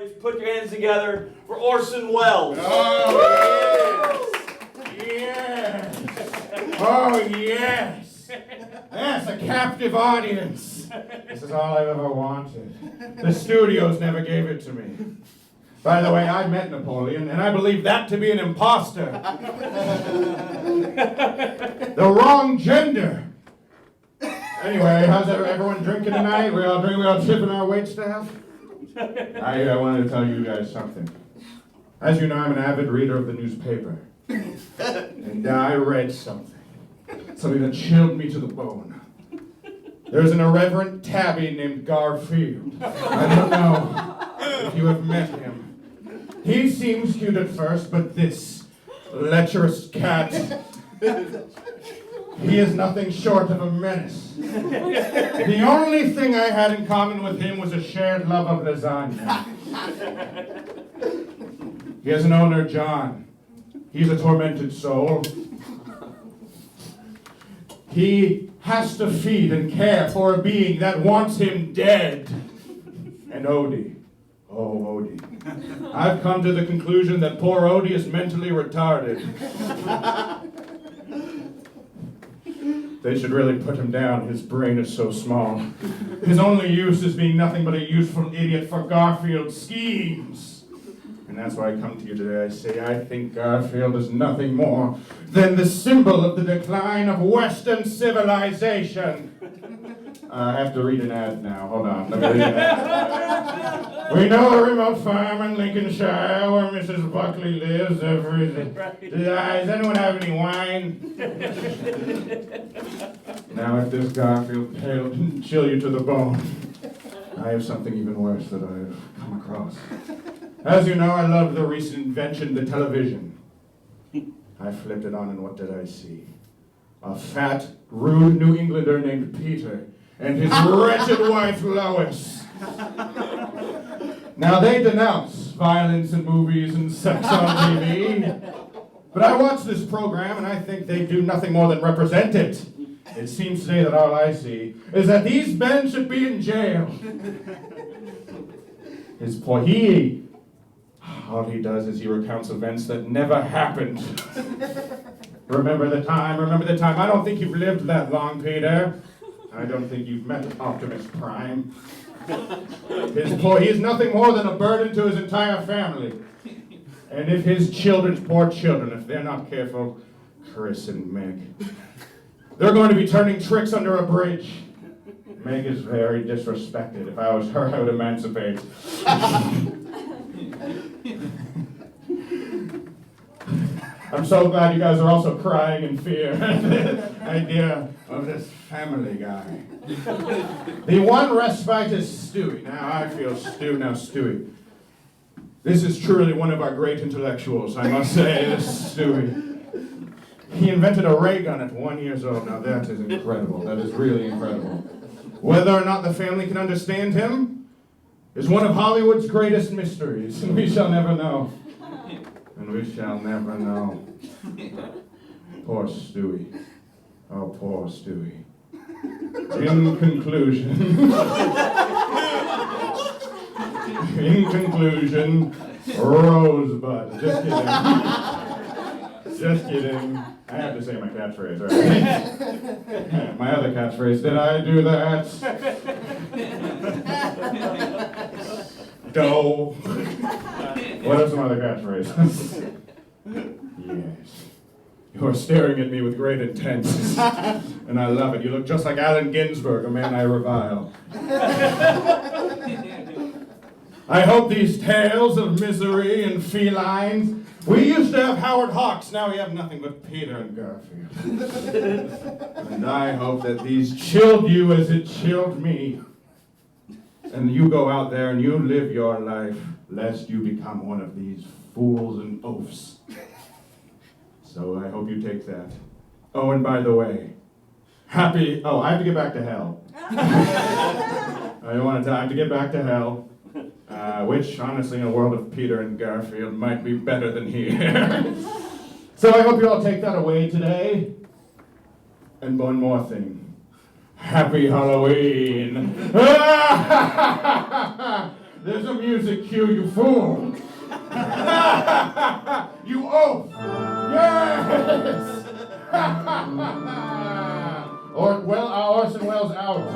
audience, put your hands together for Orson Welles. Oh, yes. Yes. Oh, yes. That's a captive audience. This is all I've ever wanted. The studios never gave it to me. By the way, I met Napoleon, and I believe that to be an imposter. The wrong gender. Anyway, how's everyone drinking tonight? We all tipping our waitstaff? I wanted to tell you guys something. As you know, I'm an avid reader of the newspaper. And I read something that chilled me to the bone. There's an irreverent tabby named Garfield. I don't know if you have met him. He seems cute at first, but this lecherous cat, he is nothing short of a menace. The only thing I had in common with him was a shared love of lasagna. He has an owner, John. He's a tormented soul. He has to feed and care for a being that wants him dead. And Odie. Oh, Odie. I've come to the conclusion that poor Odie is mentally retarded. They should really put him down. His brain is so small. His only use is being nothing but a useful idiot for Garfield's schemes. And that's why I come to you today. I say I think Garfield is nothing more than the symbol of the decline of Western civilization. I have to read an ad now. Hold on. Let me read an ad. We know a remote farm in Lincolnshire where Mrs. Buckley lives every day. Does anyone have any wine? Now, if this Garfield tale didn't chill you to the bone, I have something even worse that I have come across. As you know, I love the recent invention, the television. I flipped it on, and what did I see? A fat, rude New Englander named Peter and his wretched wife, Lois. Now, they denounce violence in movies and sex on TV, but I watch this program, and I think they do nothing more than represent it. It seems today that all I see is that these men should be in jail. All he does is he recounts events that never happened. Remember the time. I don't think you've lived that long, Peter. I don't think you've met Optimus Prime. He is nothing more than a burden to his entire family. And if his poor children, if they're not careful, Chris and Meg, they're going to be turning tricks under a bridge. Meg is very disrespected. If I was her, I would emancipate. I'm so glad you guys are also crying in fear at the idea of this family guy. The one respite is Stewie. Now I feel Stewie. This is truly one of our great intellectuals, I must say, this Stewie. He invented a ray gun at 1 year old. Now that is incredible. That is really incredible. Whether or not the family can understand him is one of Hollywood's greatest mysteries, and we shall never know. And we shall never know. Poor Stewie. Oh, poor Stewie. In conclusion, Rosebud. Just kidding. Just kidding. I have to say my catchphrase, right? My other catchphrase, did I do that? Doe. What are some other catchphrases? Yes. You are staring at me with great intent. And I love it. You look just like Allen Ginsberg, a man I revile. I hope these tales of misery and felines. We used to have Howard Hawks, now we have nothing but Peter and Garfield. And I hope that these chilled you as it chilled me. And you go out there and you live your life, lest you become one of these fools and oafs. So I hope you take that. Oh, and by the way, I have to get back to hell. I have to get back to hell. Which, honestly, in a world of Peter and Garfield, might be better than here. So I hope you all take that away today. And one more thing. Happy Halloween! There's a music cue, you fool. You oaf. Yes. Orson Welles out.